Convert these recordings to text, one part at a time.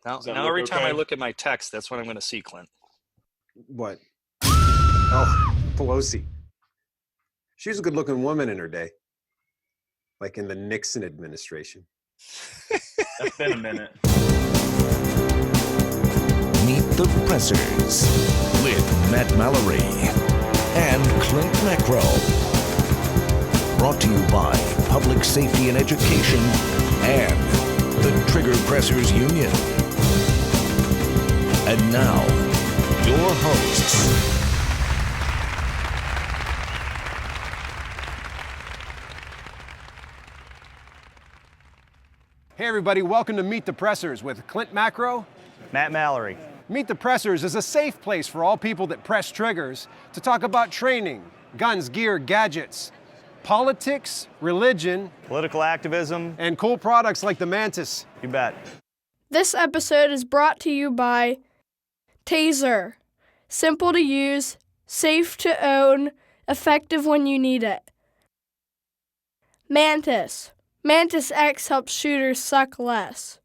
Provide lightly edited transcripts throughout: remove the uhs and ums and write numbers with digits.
Now every time okay? I look at my text, that's what I'm going to see, Clint. What? Oh, Pelosi. She was a good-looking woman in her day, like in the Nixon administration. That's been a minute. Meet the Pressers with Matt Mallory and Clint Macro. Brought to you by Public Safety and Education and the Trigger Pressers Union. And now, your hosts. Hey everybody, welcome to Meet the Pressers with Clint Macro. Matt Mallory. Meet the Pressers is a safe place for all people that press triggers to talk about training, guns, gear, gadgets, politics, religion, Political activism. and cool products like the Mantis. You bet. This episode is brought to you by Taser. Simple to use, safe to own, effective when you need it. Mantis. Mantis X helps shooters suck less.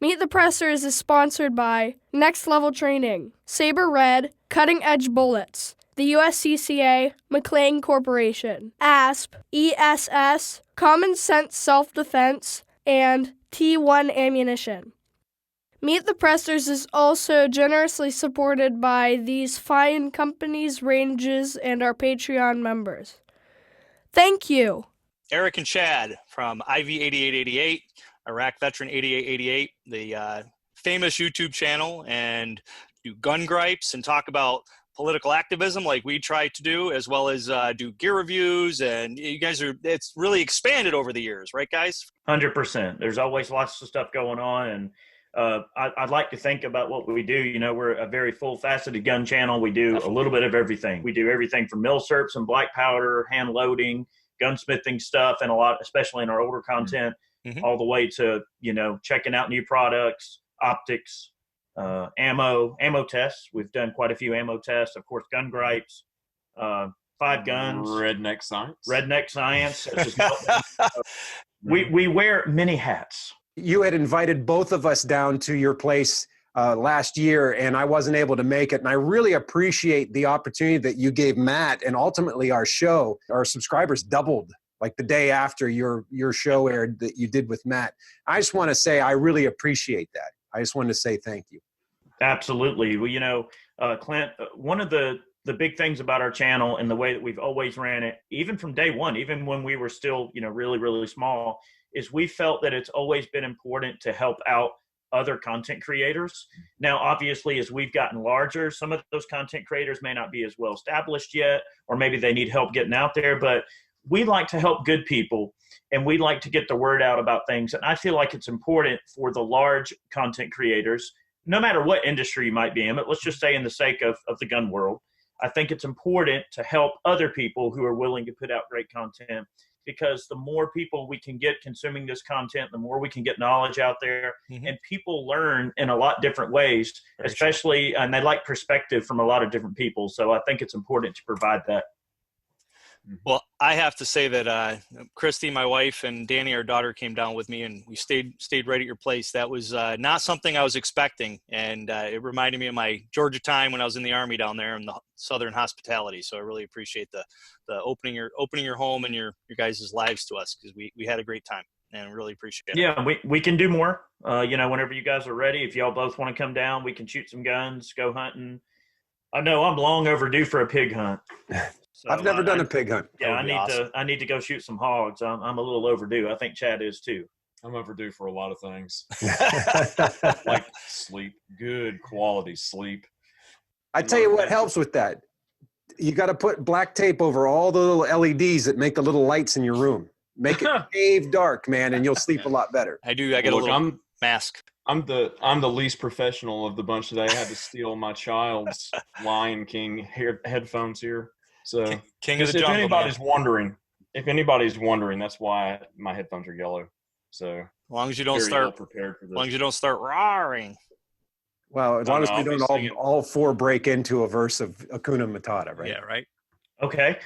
Meet the Pressers is sponsored by Next Level Training, Saber Red, Cutting Edge Bullets, the USCCA, McLean Corporation, ASP, ESS, Common Sense Self-Defense, and T1 Ammunition. Meet the Pressers is also generously supported by these fine companies, ranges, and our Patreon members. Thank you. Eric and Chad from IV8888, IraqVeteran8888, the famous YouTube channel, and do gun gripes and talk about political activism like we try to do, as well as do gear reviews. And you guys it's really expanded over the years, right, guys? 100%. There's always lots of stuff going on. And I'd like to think about what we do. You know, we're a very full-faceted gun channel. We do a little bit of everything. We do everything from milsurps and black powder, hand loading, gunsmithing stuff, and a lot, especially in our older content, all the way to, you know, checking out new products, optics, ammo tests. We've done quite a few ammo tests, of course, gun gripes, 5 guns. Redneck science. We wear many hats. You had invited both of us down to your place last year, and I wasn't able to make it. And I really appreciate the opportunity that you gave Matt, and ultimately our show. Our subscribers doubled like the day after your show aired that you did with Matt. I just want to say I really appreciate that. I just want to say thank you. Absolutely. Well, you know, Clint, one of the big things about our channel and the way that we've always ran it, even from day one, even when we were still, you know, really, really small, is we felt that it's always been important to help out other content creators. Now, obviously, as we've gotten larger, some of those content creators may not be as well established yet, or maybe they need help getting out there, but we like to help good people, and we like to get the word out about things. And I feel like it's important for the large content creators, no matter what industry you might be in, but let's just say in the sake of the gun world, I think it's important to help other people who are willing to put out great content, because the more people we can get consuming this content, the more we can get knowledge out there, and people learn in a lot different ways, especially, and they like perspective from a lot of different people. So I think it's important to provide that. Well, I have to say that Christy, my wife, and Danny, our daughter, came down with me, and we stayed right at your place. That was not something I was expecting, and it reminded me of my Georgia time when I was in the Army down there in the Southern hospitality. So I really appreciate the opening your home and your guys' lives to us, because we had a great time and really appreciate it. Yeah, we can do more. You know, whenever you guys are ready, if y'all both want to come down, we can shoot some guns, go hunting. I know I'm long overdue for a pig hunt. So, I've never done a pig hunt. Yeah, I need to go shoot some hogs. I'm a little overdue. I think Chad is too. I'm overdue for a lot of things. Like sleep, good quality sleep. I tell you what helps with that. You got to put black tape over all the little LEDs that make the little lights in your room. Make it cave dark, man, and you'll sleep a lot better. I do. I get a little mask. I'm the least professional of the bunch today. I had to steal my child's Lion King headphones here. So King of the Jungle. If anybody's wondering, that's why my headphones are yellow. So as long as you don't start prepared for this. As long as you don't start roaring. Well, as long as we don't all four break into a verse of Hakuna Matata, right? Yeah, right. Okay.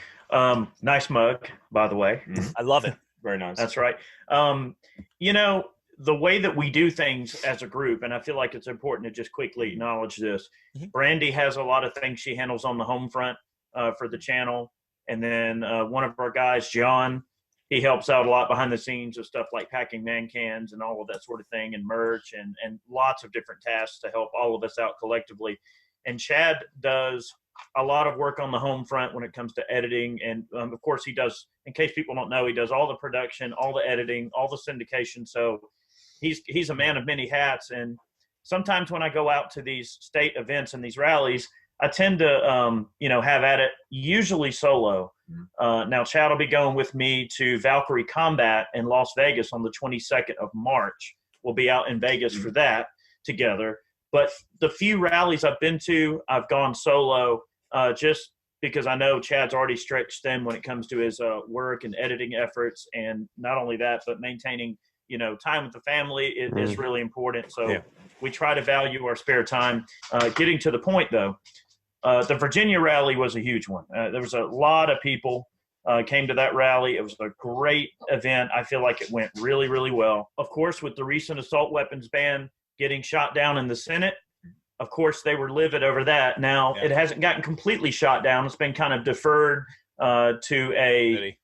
Nice mug, by the way. I love it. Very nice. That's right. You know, the way that we do things as a group, and I feel like it's important to just quickly acknowledge this. Brandy has a lot of things she handles on the home front for the channel. And then one of our guys, John, he helps out a lot behind the scenes of stuff like packing man cans and all of that sort of thing, and merch and lots of different tasks to help all of us out collectively. And Chad does a lot of work on the home front when it comes to editing. And of course he does, in case people don't know, he does all the production, all the editing, all the syndication. So he's a man of many hats. And sometimes when I go out to these state events and these rallies, I tend to, have at it, usually solo. Now, Chad will be going with me to Valkyrie Combat in Las Vegas on the 22nd of March. We'll be out in Vegas for that together. But the few rallies I've been to, I've gone solo just because I know Chad's already stretched thin when it comes to his work and editing efforts. And not only that, but maintaining, time with the family is really important. So we try to value our spare time. Getting to the point, though, the Virginia rally was a huge one. There was a lot of people came to that rally. It was a great event. I feel like it went really, really well. Of course, with the recent assault weapons ban getting shot down in the Senate, of course, they were livid over that. Now, it hasn't gotten completely shot down. It's been kind of deferred to a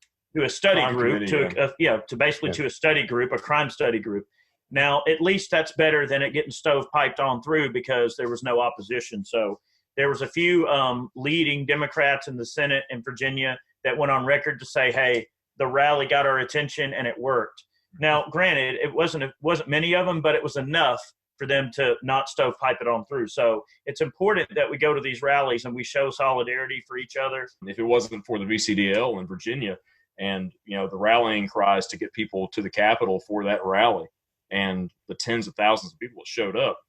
study group, to a study group, a crime study group. Now, at least that's better than it getting stovepiped on through because there was no opposition. So there was a few leading Democrats in the Senate in Virginia that went on record to say, hey, the rally got our attention and it worked. Now, granted, it wasn't many of them, but it was enough for them to not stovepipe it on through. So it's important that we go to these rallies and we show solidarity for each other. If it wasn't for the VCDL in Virginia and, the rallying cries to get people to the Capitol for that rally and the tens of thousands of people that showed up,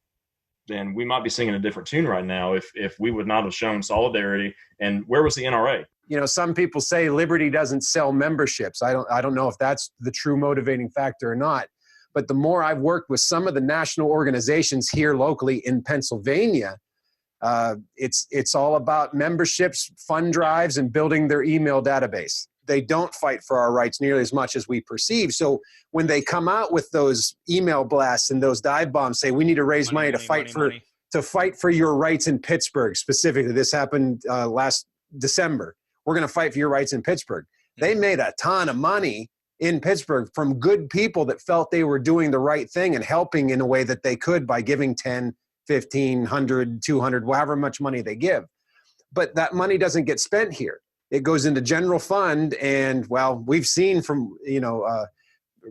then we might be singing a different tune right now if we would not have shown solidarity. And where was the NRA? Some people say liberty doesn't sell memberships. I don't know if that's the true motivating factor or not. But the more I've worked with some of the national organizations here locally in Pennsylvania, it's all about memberships, fund drives, and building their email database. They don't fight for our rights nearly as much as we perceive. So when they come out with those email blasts and those dive bombs, say we need to raise money to fight for your rights in Pittsburgh. Specifically, this happened last December. We're going to fight for your rights in Pittsburgh. They made a ton of money in Pittsburgh from good people that felt they were doing the right thing and helping in a way that they could by giving 10, 15, 100, 200, however much money they give. But that money doesn't get spent here. It goes into general fund, and we've seen from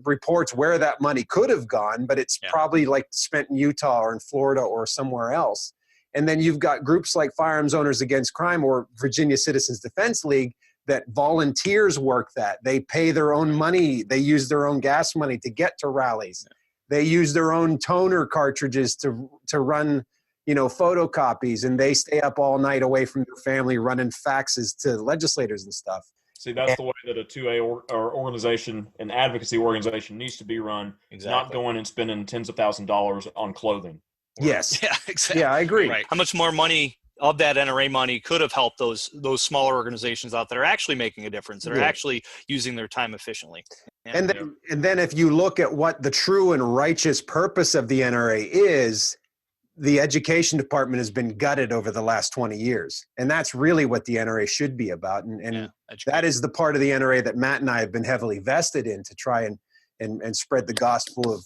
reports where that money could have gone, but it's probably like spent in Utah or in Florida or somewhere else. And then you've got groups like Firearms Owners Against Crime or Virginia Citizens Defense League that volunteers work that. They pay their own money. They use their own gas money to get to rallies. They use their own toner cartridges to run photocopies, and they stay up all night away from their family running faxes to legislators and stuff. See, that's the way that a 2A or organization, an advocacy organization, needs to be run. Exactly. Not going and spending tens of thousands of dollars on clothing. Yes. Yeah, exactly. Yeah, I agree. Right. How much more money of that NRA money could have helped those smaller organizations out that are actually making a difference, that are actually using their time efficiently. And then if you look at what the true and righteous purpose of the NRA is, the education department has been gutted over the last 20 years. And that's really what the NRA should be about. And that is the part of the NRA that Matt and I have been heavily vested in to try and spread the gospel of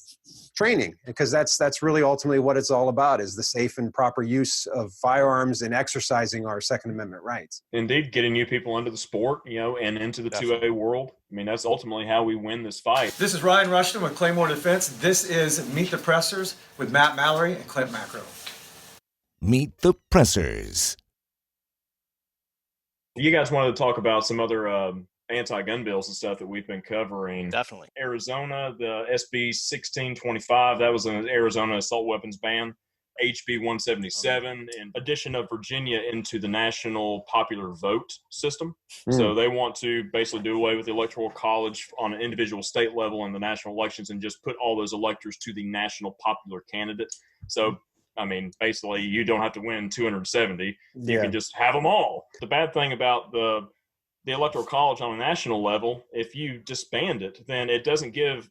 training, because that's really ultimately what it's all about, is the safe and proper use of firearms and exercising our Second Amendment rights. Indeed, getting new people into the sport, and into the 2A world. I mean, that's ultimately how we win this fight. This is Ryan Rushton with Claymore Defense. This is Meet the Pressers with Matt Mallory and Clint Macro. Meet the Pressers. You guys wanted to talk about some other anti-gun bills and stuff that we've been covering. Definitely. Arizona, the SB 1625, that was an Arizona assault weapons ban. HB 177, in addition of Virginia into the national popular vote system. So they want to basically do away with the electoral college on an individual state level in the national elections and just put all those electors to the national popular candidate. So, I mean, basically you don't have to win 270. You can just have them all. The bad thing about the electoral college on a national level, if you disband it, then it doesn't give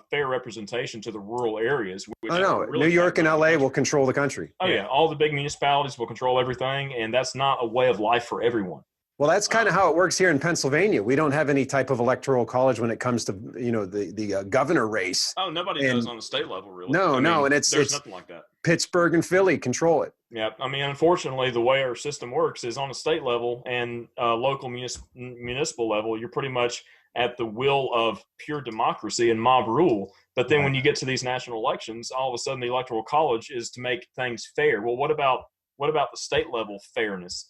fair representation to the rural areas. Oh, no. Really New York and LA will control the country. Oh, yeah. All the big municipalities will control everything, and that's not a way of life for everyone. Well, that's kind of how it works here in Pennsylvania. We don't have any type of electoral college when it comes to, the governor race. Oh, nobody does on the state level, really. No, and it's nothing like that. Pittsburgh and Philly control it. Yeah, I mean, unfortunately, the way our system works is on a state level and local municipal level, you're pretty much at the will of pure democracy and mob rule. But then when you get to these national elections, all of a sudden the electoral college is to make things fair. Well, what about the state level fairness?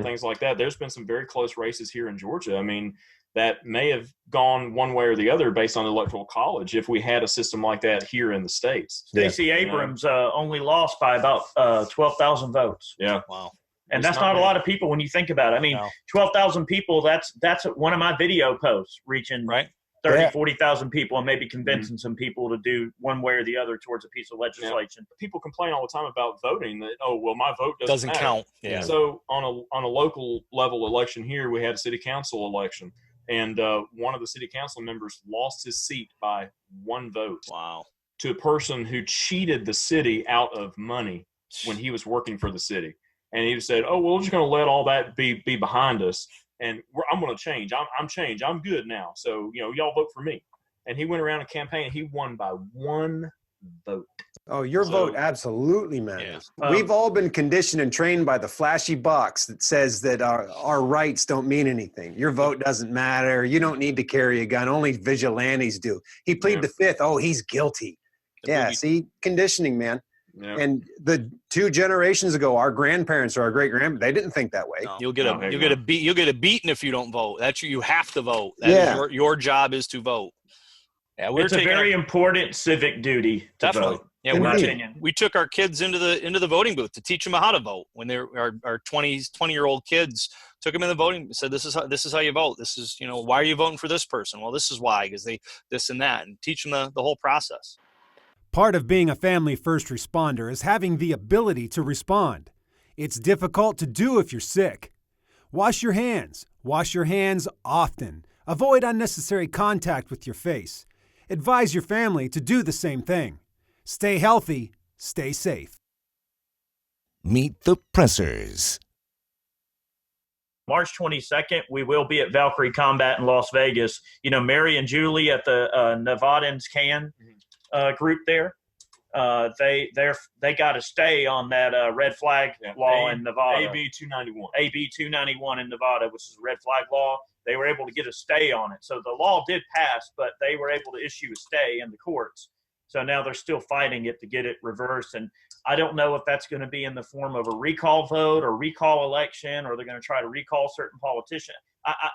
Things like that. There's been some very close races here in Georgia. I mean, that may have gone one way or the other based on the electoral college if we had a system like that here in the States. Stacey Abrams only lost by about 12,000 votes. Yeah. Wow. And that's not a lot of people when you think about it. I mean, 12,000 people, that's one of my video posts reaching 40,000 people and maybe convincing some people to do one way or the other towards a piece of legislation. Yeah. People complain all the time about voting that, my vote doesn't count. Yeah. So on a local level election here, we had a city council election, and one of the city council members lost his seat by one vote. Wow. To a person who cheated the city out of money when he was working for the city. And he said, we're just going to let all that be behind us. And I'm going to change. I'm changed. I'm good now. So, y'all vote for me. And he went around and campaigned. He won by one vote. Oh, your vote absolutely matters. Yeah. We've all been conditioned and trained by the flashy box that says that our rights don't mean anything. Your vote doesn't matter. You don't need to carry a gun. Only vigilantes do. He pleaded the fifth. Oh, he's guilty. See, conditioning, man. Yeah. And the 2 generations ago, our grandparents or our great grandparents, they didn't think that way. No. You'll get a beating if you don't vote. You have to vote. That is your job is to vote. Yeah, it's a very important civic duty. Definitely. Vote. Yeah, we took our kids into the voting booth to teach them how to vote. When they're our 20-year-old kids, took them in the voting, said this is how you vote. This is why are you voting for this person? Well, this is why, because they this and that, and teach them the whole process. Part of being a family first responder is having the ability to respond. It's difficult to do if you're sick. Wash your hands. Wash your hands often. Avoid unnecessary contact with your face. Advise your family to do the same thing. Stay healthy. Stay safe. Meet the Pressers. March 22nd, we will be at Valkyrie Combat in Las Vegas. Mary and Julie at the Nevadans Can group there. They got to stay on that red flag law in Nevada. AB 291. AB 291 in Nevada, which is a red flag law. They were able to get a stay on it. So the law did pass, but they were able to issue a stay in the courts. So now they're still fighting it to get it reversed. And I don't know if that's going to be in the form of a recall vote or recall election, or they're going to try to recall certain politicians.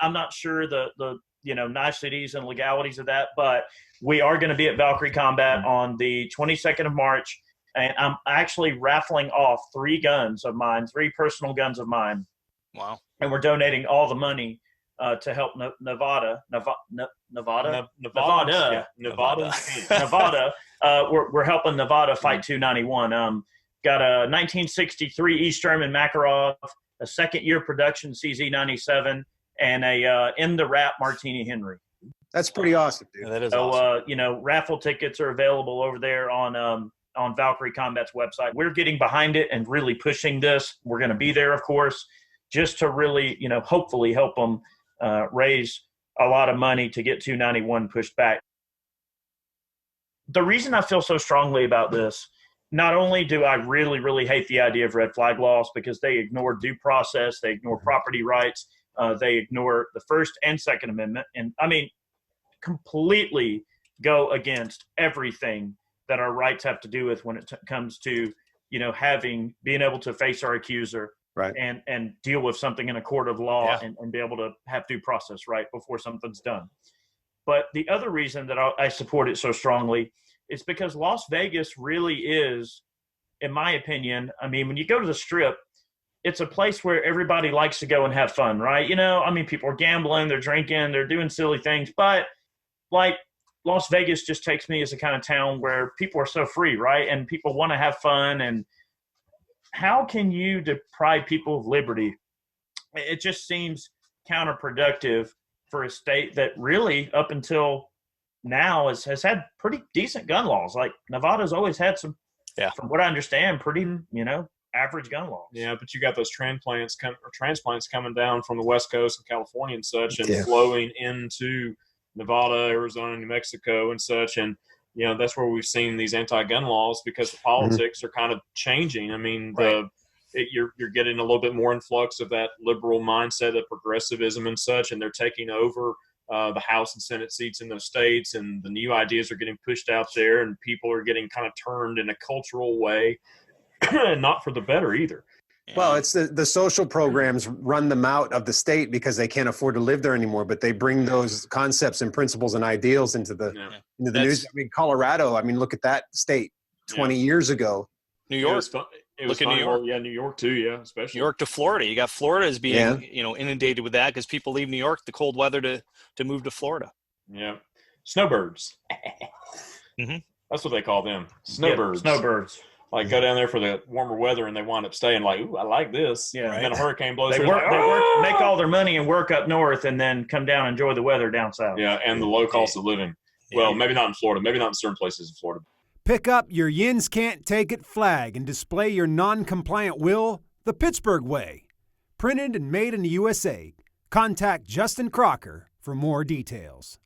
I'm not sure the niceties and legalities of that, but we are going to be at Valkyrie Combat on the 22nd of March, and I'm actually raffling off 3 guns of mine, 3 personal guns of mine. Wow. And we're donating all the money to help Nevada. We're helping Nevada fight 291. Got a 1963 East German Makarov, a second-year production CZ97, and a in the wrap Martini Henry. That's pretty awesome, dude. Yeah, that is awesome. Raffle tickets are available over there on Valkyrie Combat's website. We're getting behind it and really pushing this. We're going to be there, of course, just to really, hopefully help them raise a lot of money to get 291 pushed back. The reason I feel so strongly about this, not only do I really, really hate the idea of red flag laws because they ignore due process, they ignore property rights, they ignore the First and Second Amendment, and completely go against everything that our rights have to do with when it comes to, being able to face our accuser, right, and deal with something in a court of law, and be able to have due process right before something's done. But the other reason that I support it so strongly is because Las Vegas really is, in my opinion, when you go to the Strip, it's a place where everybody likes to go and have fun, right? People are gambling, they're drinking, they're doing silly things, but Las Vegas just takes me as a kind of town where people are so free, right? And people want to have fun. And how can you deprive people of liberty? It just seems counterproductive for a state that really, up until now has had pretty decent gun laws. Like Nevada's always had some, from what I understand, pretty, average gun laws. Yeah, but you got those transplants coming down from the West Coast and California and such, and flowing into Nevada, Arizona, New Mexico and such. And, that's where we've seen these anti-gun laws, because the politics are kind of changing. I mean, you're getting a little bit more influx of that liberal mindset of progressivism and such, and they're taking over the House and Senate seats in those states, and the new ideas are getting pushed out there, and people are getting kind of turned in a cultural way, and not for the better either. Well, it's the social programs run them out of the state because they can't afford to live there anymore, but they bring those concepts and principles and ideals into the news. I mean, Colorado, look at that state 20 years ago. New York. Look at New York. Yeah, New York too, especially. New York to Florida. You got Florida as being, inundated with that because people leave New York, the cold weather, to move to Florida. Yeah. Snowbirds. That's what they call them. Snowbirds. Snowbirds. Like, go down there for the warmer weather, and they wind up staying like, ooh, I like this. Yeah. And then a hurricane blows they through. Work, make all their money and work up north, and then come down and enjoy the weather down south. Yeah, and the low cost of living. Well, maybe not in Florida. Maybe not in certain places in Florida. Pick up your Yins Can't Take It flag and display your non-compliant will the Pittsburgh way. Printed and made in the USA. Contact Justin Crocker for more details.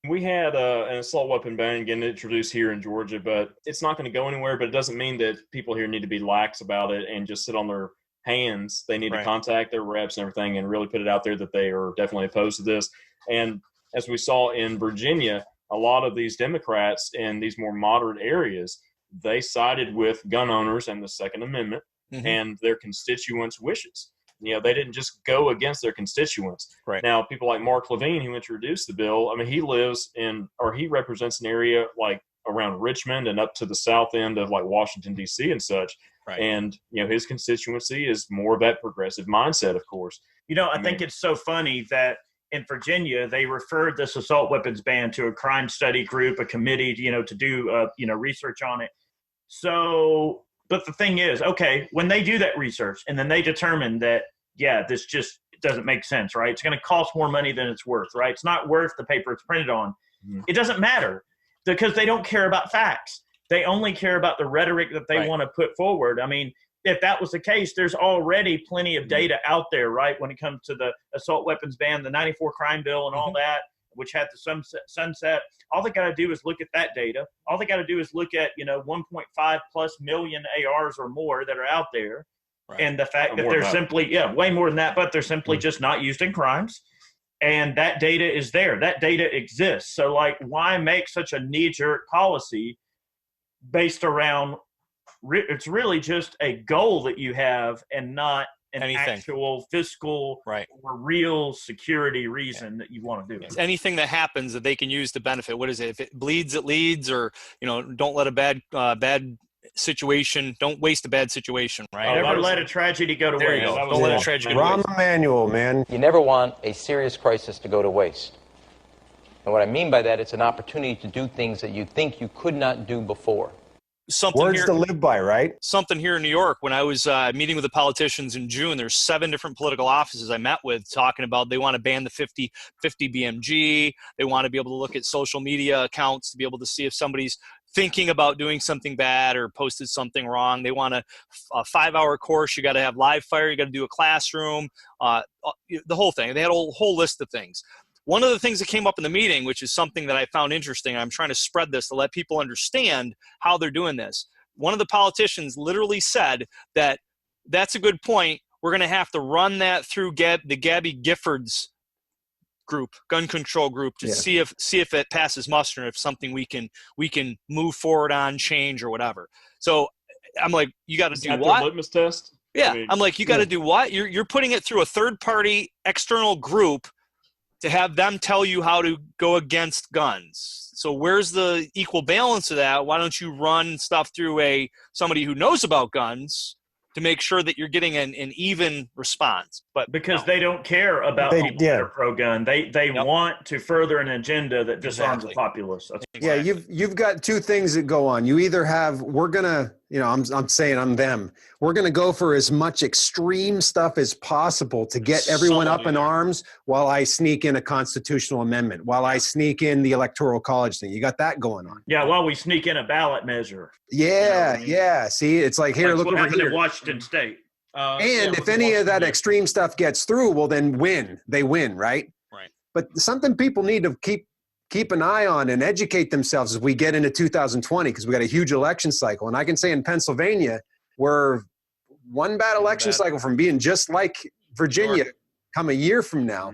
We had an assault weapon ban getting introduced here in Georgia, but it's not going to go anywhere. But it doesn't mean that people here need to be lax about it and just sit on their hands. They need to contact their reps and everything and really put it out there that they are definitely opposed to this. And as we saw in Virginia, a lot of these Democrats in these more moderate areas, they sided with gun owners and the Second Amendment and their constituents' wishes. They didn't just go against their constituents. Right. Now, people like Mark Levine, who introduced the bill, he lives he represents an area like around Richmond and up to the south end of like Washington, D.C. and such. Right. And, his constituency is more of that progressive mindset, of course. I think it's so funny that in Virginia, they referred this assault weapons ban to a crime study group, a committee, to do, research on it. So, but the thing is, okay, when they do that research and then they determine that, this just doesn't make sense, right? It's going to cost more money than it's worth, right? It's not worth the paper it's printed on. It doesn't matter because they don't care about facts. They only care about the rhetoric that they want to put forward. If that was the case, there's already plenty of data out there, right? When it comes to the assault weapons ban, the 94 crime bill and all that, which had the sunset. All they got to do is look at that data. All they got to do is look at, 1.5 plus million ARs or more that are out there. Right. And the fact that they're simply, way more than that, but they're simply just not used in crimes. And that data is there. That data exists. So, why make such a knee-jerk policy based around it's really just a goal that you have and not an actual fiscal or real security reason that you want to do it. Anything that happens that they can use to benefit. What is it? If it bleeds, it leads, or, don't let a bad situation, don't waste a bad situation, right? Never let a tragedy go to waste. Don't let a tragedy go to waste. Rahm Emanuel, man. You never want a serious crisis to go to waste. And what I mean by that, it's an opportunity to do things that you think you could not do before. Words to live by, right? Something here in New York, when I was meeting with the politicians in June, there's 7 different political offices I met with talking about they want to ban the 50 BMG. They want to be able to look at social media accounts to be able to see if somebody's thinking about doing something bad or posted something wrong. They want a 5-hour course. You got to have live fire. You got to do a classroom, the whole thing. They had a whole list of things. One of the things that came up in the meeting, which is something that I found interesting, I'm trying to spread this to let people understand how they're doing this. One of the politicians literally said that that's a good point. We're going to have to run that through the Gabby Giffords group, gun control group, to see if it passes muster, and if something we can move forward on, change or whatever. So I'm like, you got to do what? Litmus test? Yeah, I'm like, you got to do what? You're putting it through a third-party external group to have them tell you how to go against guns. So where's the equal balance of that? Why don't you run stuff through somebody who knows about guns to make sure that you're getting an even response? But because they don't care about people that are pro-gun. They want to further an agenda that disarms the populace. Yeah, you've got 2 things that go on. You either have, we're gonna, I'm saying I'm them. We're going to go for as much extreme stuff as possible to get everyone up in arms while I sneak in a constitutional amendment, while I sneak in the electoral college thing. You got that going on. Yeah, while we sneak in a ballot measure. Yeah, yeah. See, it's like, here, look what over happened here. in Washington State. And if any of that extreme stuff gets through, well, then they win, right? Right. But something people need to keep an eye on and educate themselves as we get into 2020, because we got a huge election cycle. And I can say in Pennsylvania, we're one bad election cycle from being just like Virginia come a year from now.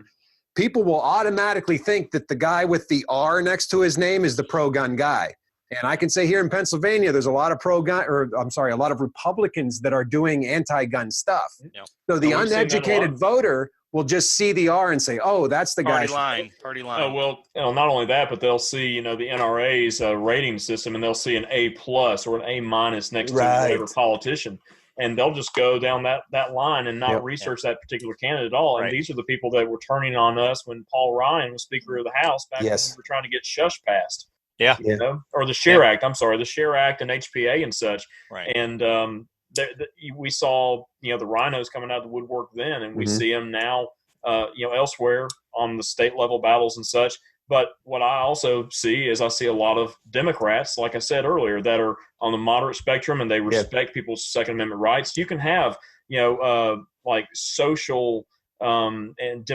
People will automatically think that the guy with the R next to his name is the pro-gun guy. And I can say here in Pennsylvania, there's a lot of a lot of Republicans that are doing anti-gun stuff. Yep. So the uneducated voter will just see the R and say, "Oh, that's the guy." Party line. Oh, well, not only that, but they'll see, the NRA's rating system, and they'll see an A+ or an A- next to whatever politician, and they'll just go down that line and not research that particular candidate at all. And these are the people that were turning on us when Paul Ryan was Speaker of the House back when we were trying to get shush passed. Yeah. Or the Shure Act. I'm sorry, the Shure Act and HPA and such. Right. And we saw, the rhinos coming out of the woodwork then, and we see them now, elsewhere on the state level battles and such. But what I also see is I see a lot of Democrats, like I said earlier, that are on the moderate spectrum, and they respect people's Second Amendment rights. You can have, like social and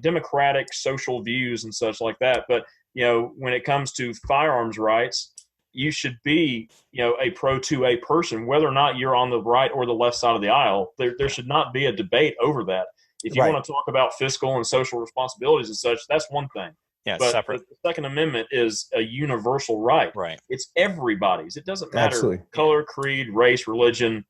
democratic social views and such like that. But, when it comes to firearms rights, you should be, a pro-2A person, whether or not you're on the right or the left side of the aisle. There should not be a debate over that. If you want to talk about fiscal and social responsibilities and such, that's one thing. Yeah, but separate. The Second Amendment is a universal right. Right. It's everybody's. It doesn't matter color, creed, race, religion,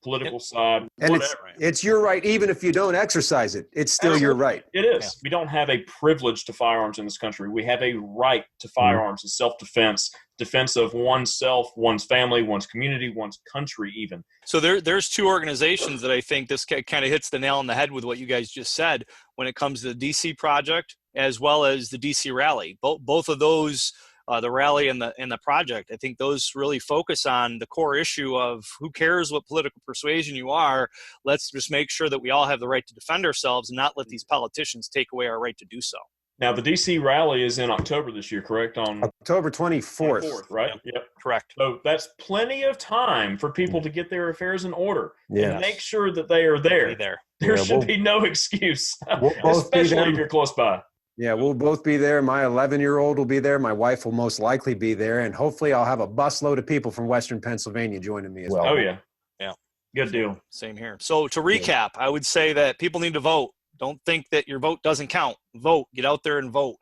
political side, and whatever. It's your right, even if you don't exercise it. It's still your right. It is. Yeah. We don't have a privilege to firearms in this country. We have a right to firearms and self-defense, defense of oneself, one's family, one's community, one's country even. So there's two organizations that I think this kind of hits the nail on the head with what you guys just said when it comes to the DC Project as well as the DC Rally. Both of those, the rally and the project, I think those really focus on the core issue of who cares what political persuasion you are. Let's just make sure that we all have the right to defend ourselves and not let these politicians take away our right to do so. Now, the DC rally is in October this year, correct? On October 24th. Right? Yep. Correct. So that's plenty of time for people to get their affairs in order and make sure that they are there. There should be no excuse, especially if you're close by. Yeah, we'll both be there. My 11-year-old will be there. My wife will most likely be there. And hopefully I'll have a busload of people from Western Pennsylvania joining me as well. Oh, yeah. Yeah. Good deal. Same here. So to recap, I would say that people need to vote. Don't think that your vote doesn't count. Vote. Get out there and vote.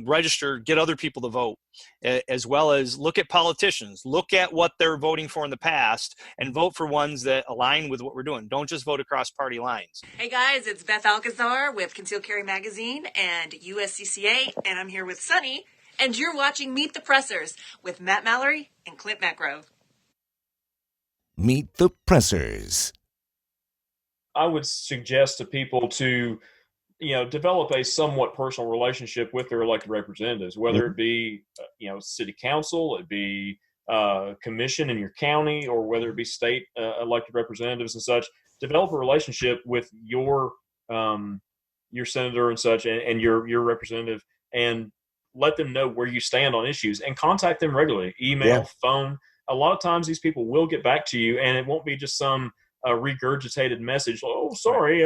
Register. Get other people to vote, as well as look at politicians. Look at what they're voting for in the past and vote for ones that align with what we're doing. Don't just vote across party lines. Hey, guys. It's Beth Alcazar with Concealed Carry Magazine and USCCA, and I'm here with Sonny, and you're watching Meet the Pressers with Matt Mallory and Clint Macro. Meet the Pressers. I would suggest to people to, develop a somewhat personal relationship with their elected representatives, whether it be, city council, it be commission in your county, or whether it be state elected representatives and such. Develop a relationship with your senator and such, and your representative, and let them know where you stand on issues, and contact them regularly, email, phone. A lot of times these people will get back to you, and it won't be just some regurgitated message. Oh, sorry.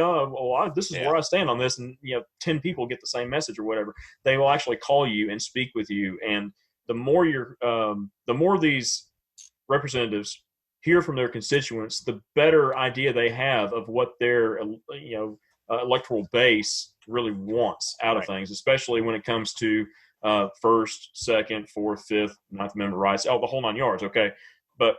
This is where I stand on this. And, 10 people get the same message or whatever. They will actually call you and speak with you. And the more these representatives hear from their constituents, the better idea they have of what their, electoral base really wants out of things, especially when it comes to first, second, fourth, fifth, Ninth Amendment rights, the whole 9 yards. Okay. But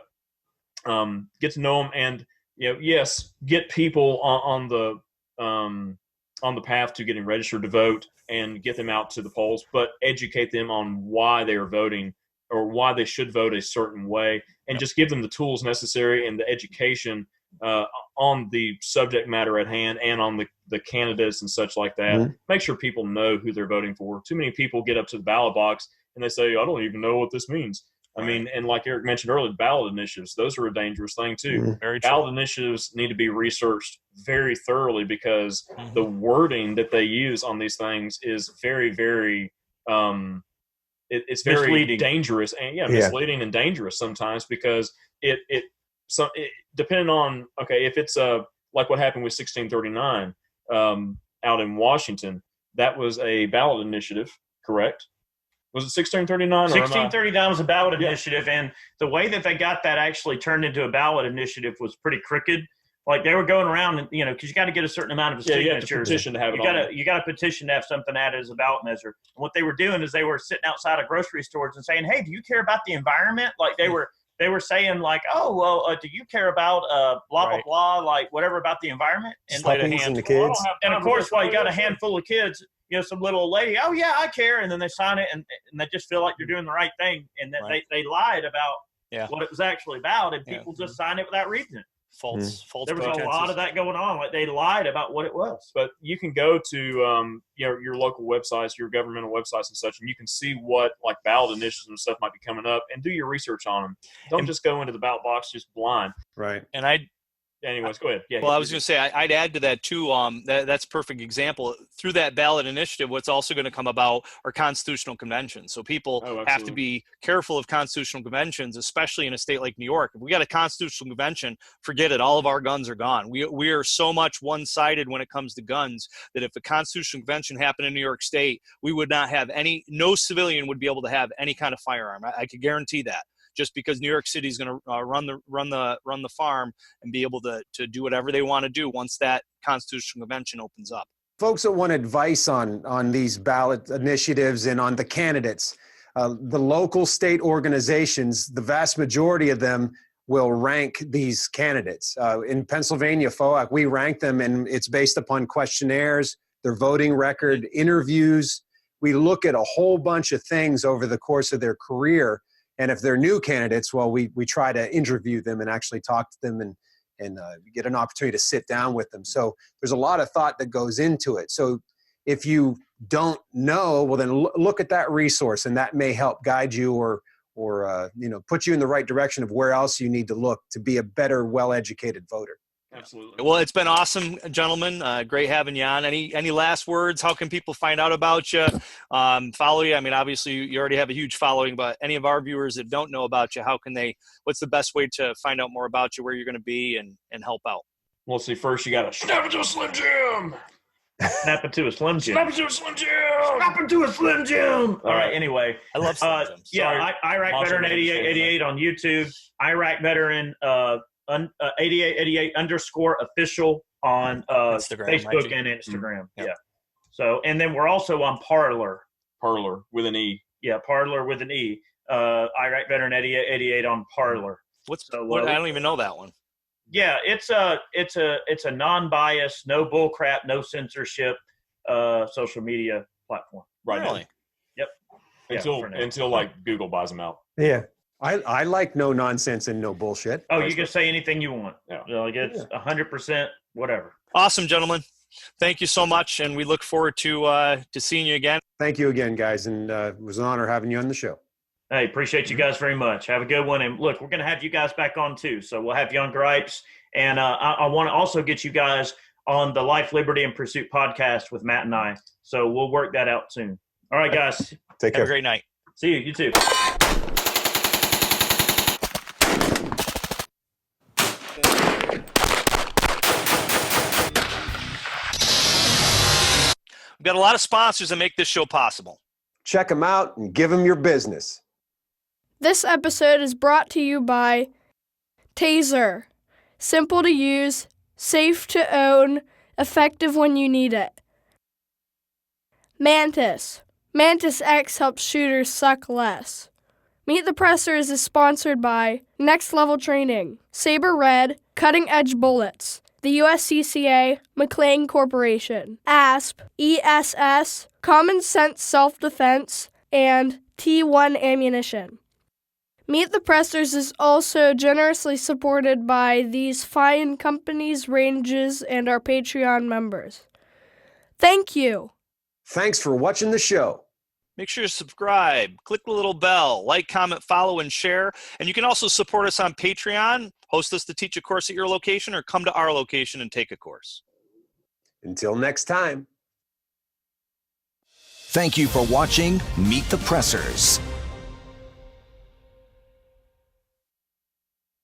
get to know them, and yes, get people on the path to getting registered to vote and get them out to the polls, but educate them on why they are voting or why they should vote a certain way, and just give them the tools necessary and the education on the subject matter at hand and on the candidates and such like that. Make sure people know who they're voting for. Too many people get up to the ballot box and they say, I don't even know what this means. I mean, and like Eric mentioned earlier, ballot initiatives, those are a dangerous thing too. Very true. Ballot initiatives need to be researched very thoroughly because the wording that they use on these things is very, very, it's very Misleading. dangerous and misleading and dangerous sometimes because it depending on, if it's like what happened with 1639 out in Washington, that was a ballot initiative, correct? Was it 1639? 1639 was a ballot initiative, and the way that they got that actually turned into a ballot initiative was pretty crooked. Like they were going around, and because you got to get a certain amount of signatures. You have to petition to have it. You got to petition to have something added as a ballot measure. And what they were doing is they were sitting outside of grocery stores and saying, "Hey, do you care about the environment?" Like they were saying, like, "Oh, well, do you care about blah blah blah, like whatever about the environment?" And the kids. And of course, while you got a handful of kids, some little lady, "Oh yeah, I care," and then they sign it, and they just feel like you're doing the right thing, and then they lied about what it was actually about, and people just signed it without reading it. False. There was a lot of that going on. Like they lied about what it was. But you can go to your local websites, your governmental websites and such, and you can see what like ballot initiatives and stuff might be coming up, and do your research on them. Don't just go into the ballot box just blind. Right. And anyways, go ahead. Yeah. Well, I was going to say, I'd add to that too. That's a perfect example. Through that ballot initiative, what's also going to come about are constitutional conventions. So people have to be careful of constitutional conventions, especially in a state like New York. If we got a constitutional convention, forget it. All of our guns are gone. We are so much one-sided when it comes to guns that if a constitutional convention happened in New York State, we would not have no civilian would be able to have any kind of firearm. I could guarantee that. Just because New York City is going to run the farm and be able to do whatever they want to do once that constitutional convention opens up. Folks that want advice on these ballot initiatives and on the candidates, the local state organizations, the vast majority of them will rank these candidates. In Pennsylvania, FOAC, we rank them, and it's based upon questionnaires, their voting record, interviews. We look at a whole bunch of things over the course of their career. And if they're new candidates, well, we try to interview them and actually talk to them and get an opportunity to sit down with them. So there's a lot of thought that goes into it. So if you don't know, well, then look at that resource, and that may help guide you or put you in the right direction of where else you need to look to be a better, well-educated voter. Absolutely. Well, it's been awesome, gentlemen. Great having you on. Any last words? How can people find out about you, follow you? I mean, obviously you already have a huge following, but any of our viewers that don't know about you, what's the best way to find out more about you, where you're going to be and help out? Well, see, first you got to snap into a Slim Jim. Snap into a Slim Jim. Snap into a Slim Jim. Snap into a Slim Jim. All right. Anyway, I love Slim Jims. Yeah, IraqVeteran8888 on YouTube. IraqVeteran 8888 _official on Instagram, Facebook and Instagram. Yeah. So, and then we're also on Parler. Parler with an E. Yeah, Parler with an E. IraqVeteran8888 on Parler. I don't even know that one. Yeah, it's a non-biased, no bullcrap, no censorship social media platform. Right. Really? Yep. Until like Google buys them out. Yeah. I like no nonsense and no bullshit. Oh, you can say anything you want. Yeah. Like it's 100% whatever. Awesome, gentlemen. Thank you so much, and we look forward to seeing you again. Thank you again, guys, and it was an honor having you on the show. Hey, appreciate you guys very much. Have a good one. And look, we're going to have you guys back on too. So we'll have you on Gripes. And I want to also get you guys on the Life, Liberty, and Pursuit podcast with Matt and I. So we'll work that out soon. All right, guys. Take care. Have a great night. See you. You too. We've got a lot of sponsors that make this show possible. Check them out and give them your business. This episode is brought to you by Taser. Simple to use, safe to own, effective when you need it. Mantis. Mantis X helps shooters suck less. Meet the Pressers is sponsored by Next Level Training, Saber Red, Cutting Edge Bullets, the USCCA, McLean Corporation, ASP, ESS, Common Sense Self-Defense, and T1 Ammunition. Meet the Pressers is also generously supported by these fine companies, ranges, and our Patreon members. Thank you. Thanks for watching the show. Make sure you subscribe, click the little bell, like, comment, follow, and share. And you can also support us on Patreon, host us to teach a course at your location, or come to our location and take a course. Until next time. Thank you for watching Meet the Pressers.